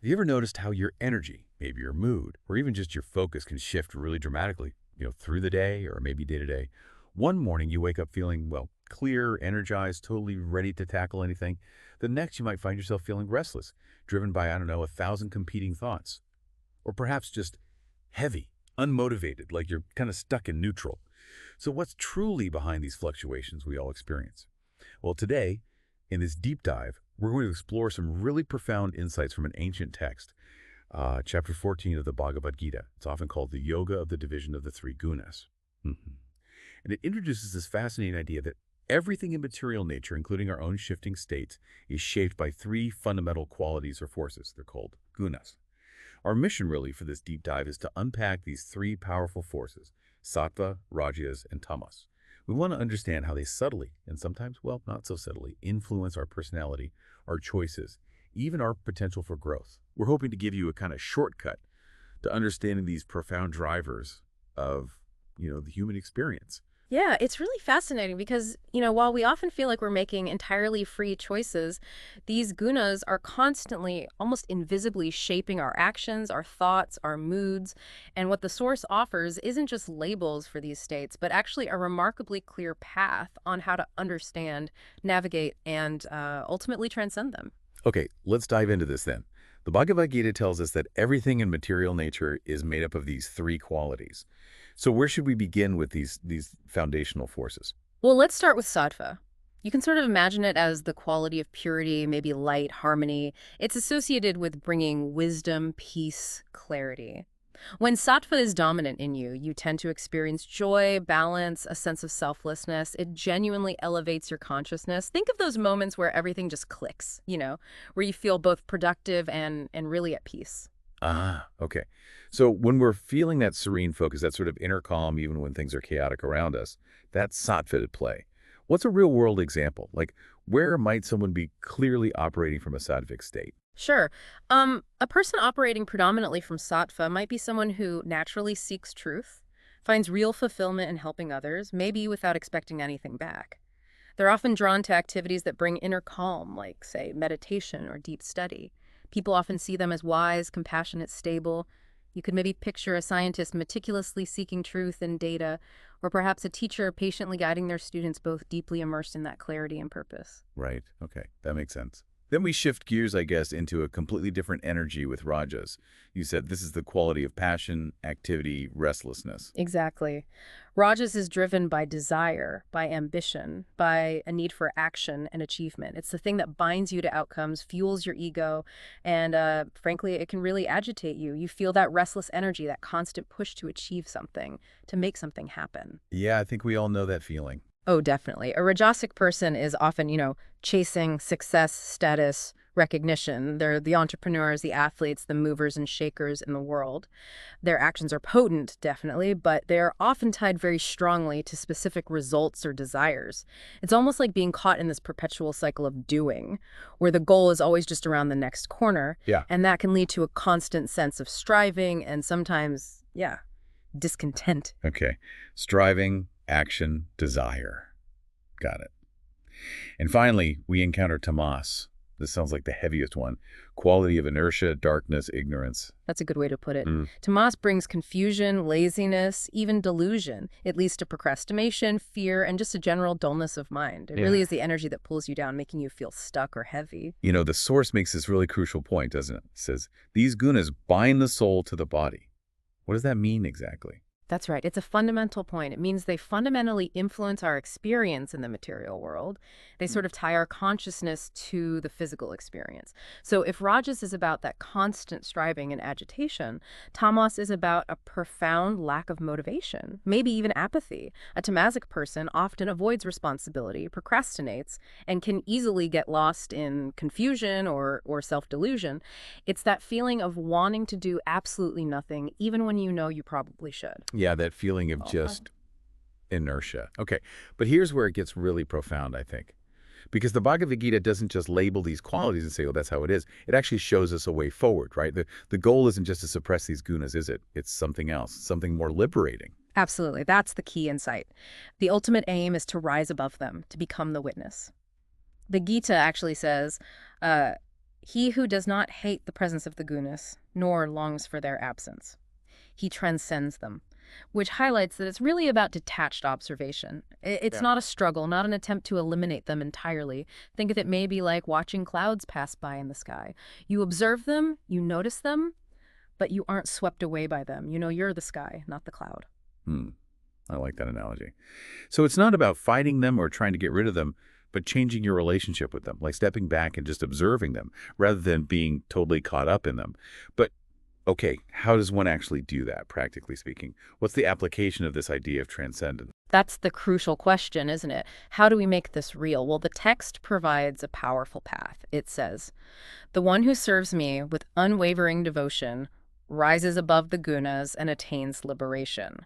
Have you ever noticed how your energy, maybe your mood, or even just your focus can shift really dramatically, through the day or maybe day to day? One morning you wake up feeling, well, clear, energized, totally ready to tackle anything. The next you might find yourself feeling restless, driven by, I don't know, 1,000 competing thoughts. Or perhaps just heavy, unmotivated, like you're kind of stuck in neutral. So what's truly behind these fluctuations we all experience? Well, today, in this deep dive, we're going to explore some really profound insights from an ancient text, chapter 14 of the Bhagavad Gita. It's often called the Yoga of the Division of the Three Gunas. And it introduces this fascinating idea that everything in material nature, including our own shifting states, is shaped by three fundamental qualities or forces. They're called gunas. Our mission really for this deep dive is to unpack these three powerful forces, Sattva, Rajas, and Tamas. We want to understand how they subtly, and sometimes, well, not so subtly, influence our personality, our choices, even our potential for growth. We're hoping to give you a kind of shortcut to understanding these profound drivers of, the human experience. Yeah, it's really fascinating because, while we often feel like we're making entirely free choices, these gunas are constantly, almost invisibly shaping our actions, our thoughts, our moods. And what the Source offers isn't just labels for these states, but actually a remarkably clear path on how to understand, navigate, and ultimately transcend them. Okay, let's dive into this then. The Bhagavad Gita tells us that everything in material nature is made up of these three qualities. So where should we begin with these foundational forces? Well, let's start with sattva. You can sort of imagine it as the quality of purity, maybe light, harmony. It's associated with bringing wisdom, peace, clarity. When sattva is dominant in you, you tend to experience joy, balance, a sense of selflessness. It genuinely elevates your consciousness. Think of those moments where everything just clicks, where you feel both productive and really at peace. Ah, okay. So when we're feeling that serene focus, that sort of inner calm, even when things are chaotic around us, that's sattva at play. What's a real-world example? Like, where might someone be clearly operating from a sattvic state? Sure. A person operating predominantly from sattva might be someone who naturally seeks truth, finds real fulfillment in helping others, maybe without expecting anything back. They're often drawn to activities that bring inner calm, like, say, meditation or deep study. People often see them as wise, compassionate, stable. You could maybe picture a scientist meticulously seeking truth in data, or perhaps a teacher patiently guiding their students, both deeply immersed in that clarity and purpose. Right. Okay. That makes sense. Then we shift gears, I guess, into a completely different energy with rajas. You said this is the quality of passion, activity, restlessness. Exactly. Rajas is driven by desire, by ambition, by a need for action and achievement. It's the thing that binds you to outcomes, fuels your ego, and frankly, it can really agitate you. You feel that restless energy, that constant push to achieve something, to make something happen. Yeah, I think we all know that feeling. Oh, definitely. A rajasic person is often, chasing success, status, recognition. They're the entrepreneurs, the athletes, the movers and shakers in the world. Their actions are potent, definitely, but they're often tied very strongly to specific results or desires. It's almost like being caught in this perpetual cycle of doing, where the goal is always just around the next corner. Yeah. And that can lead to a constant sense of striving and sometimes, discontent. Okay. Striving, action, desire. Got it. And finally, we encounter Tamas. This sounds like the heaviest one. Quality of inertia, darkness, ignorance. That's a good way to put it. Tamas brings confusion, laziness, even delusion. It leads to procrastination, fear, and just a general dullness of mind. It really is the energy that pulls you down, making you feel stuck or heavy. The Source makes this really crucial point, doesn't it? It says, these gunas bind the soul to the body. What does that mean exactly? That's right. It's a fundamental point. It means they fundamentally influence our experience in the material world. They sort of tie our consciousness to the physical experience. So if Rajas is about that constant striving and agitation, Tamas is about a profound lack of motivation, maybe even apathy. A tamasic person often avoids responsibility, procrastinates, and can easily get lost in confusion or self-delusion. It's that feeling of wanting to do absolutely nothing, even when you know you probably should. Yeah, that feeling of just inertia. Okay, but here's where it gets really profound, I think. Because the Bhagavad Gita doesn't just label these qualities and say, oh, that's how it is. It actually shows us a way forward, right? The goal isn't just to suppress these gunas, is it? It's something else, something more liberating. Absolutely. That's the key insight. The ultimate aim is to rise above them, to become the witness. The Gita actually says, He who does not hate the presence of the gunas, nor longs for their absence. He transcends them, which highlights that it's really about detached observation. It's Yeah. not a struggle, not an attempt to eliminate them entirely. Think of it maybe like watching clouds pass by in the sky. You observe them, you notice them, but you aren't swept away by them. You know, you're the sky, not the cloud. Hmm. I like that analogy. So it's not about fighting them or trying to get rid of them, but changing your relationship with them, like stepping back and just observing them rather than being totally caught up in them. But okay, how does one actually do that, practically speaking? What's the application of this idea of transcendence? That's the crucial question, isn't it? How do we make this real? Well, the text provides a powerful path. It says, "The one who serves me with unwavering devotion rises above the gunas and attains liberation."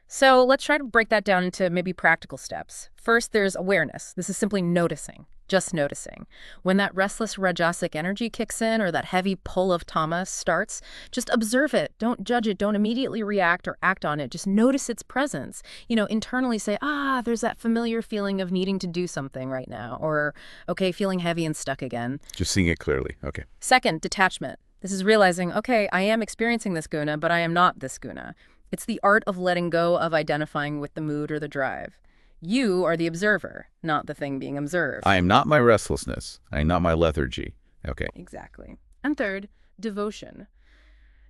So let's try to break that down into maybe practical steps. First, there's awareness. This is simply noticing, just noticing. When that restless rajasic energy kicks in or that heavy pull of tamas starts, just observe it. Don't judge it. Don't immediately react or act on it. Just notice its presence. You know, internally say, there's that familiar feeling of needing to do something right now. Or, okay, feeling heavy and stuck again. Just seeing it clearly. Okay. Second, detachment. This is realizing, okay, I am experiencing this guna, but I am not this guna. It's the art of letting go of identifying with the mood or the drive. You are the observer, not the thing being observed. I am not my restlessness. I am not my lethargy. Okay. Exactly. And third, devotion.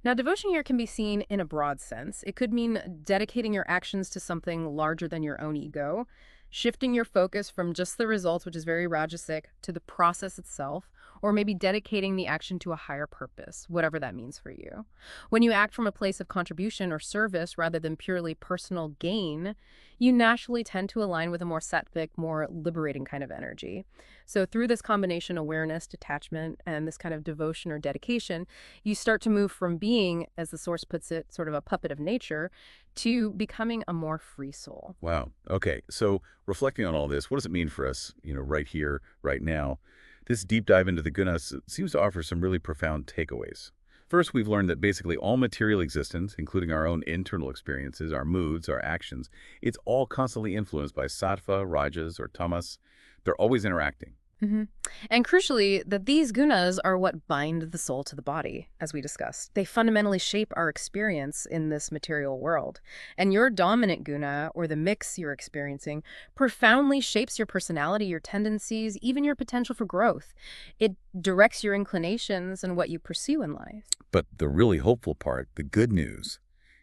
Now, devotion here can be seen in a broad sense. It could mean dedicating your actions to something larger than your own ego, shifting your focus from just the results, which is very rajasic, to the process itself, or maybe dedicating the action to a higher purpose, whatever that means for you. When you act from a place of contribution or service rather than purely personal gain, you naturally tend to align with a more sattvic, more liberating kind of energy. So through this combination, awareness, detachment, and this kind of devotion or dedication, you start to move from being, as the Source puts it, sort of a puppet of nature, to becoming a more free soul. Wow. Okay. So reflecting on all this, what does it mean for us, right here, right now? This deep dive into the gunas seems to offer some really profound takeaways. First, we've learned that basically all material existence, including our own internal experiences, our moods, our actions, it's all constantly influenced by sattva, rajas, or tamas. They're always interacting. hmm And crucially, that these gunas are what bind the soul to the body, as we discussed. They fundamentally shape our experience in this material world. And your dominant guna, or the mix you're experiencing, profoundly shapes your personality, your tendencies, even your potential for growth. It directs your inclinations and what you pursue in life. But the really hopeful part, the good news,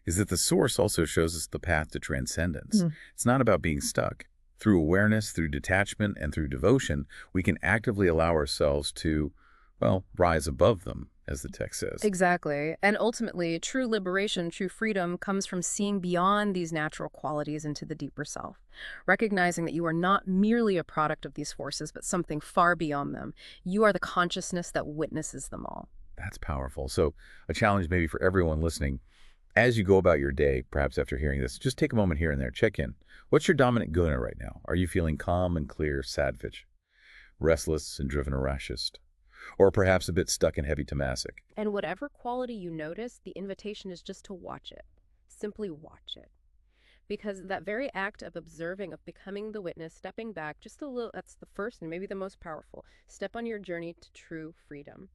is that the Source also shows us the path to transcendence. It's not about being stuck. Through awareness, through detachment, and through devotion, we can actively allow ourselves to, rise above them, as the text says. Exactly. And ultimately, true liberation, true freedom comes from seeing beyond these natural qualities into the deeper self, recognizing that you are not merely a product of these forces, but something far beyond them. You are the consciousness that witnesses them all. That's powerful. So a challenge maybe for everyone listening. As you go about your day, perhaps after hearing this, just take a moment here and there, check in. What's your dominant guna right now? Are you feeling calm and clear, sattvic, restless and driven rashist, or perhaps a bit stuck and heavy tamasic? And whatever quality you notice, the invitation is just to watch it. Simply watch it. Because that very act of observing, of becoming the witness, stepping back just a little, that's the first and maybe the most powerful step on your journey to true freedom.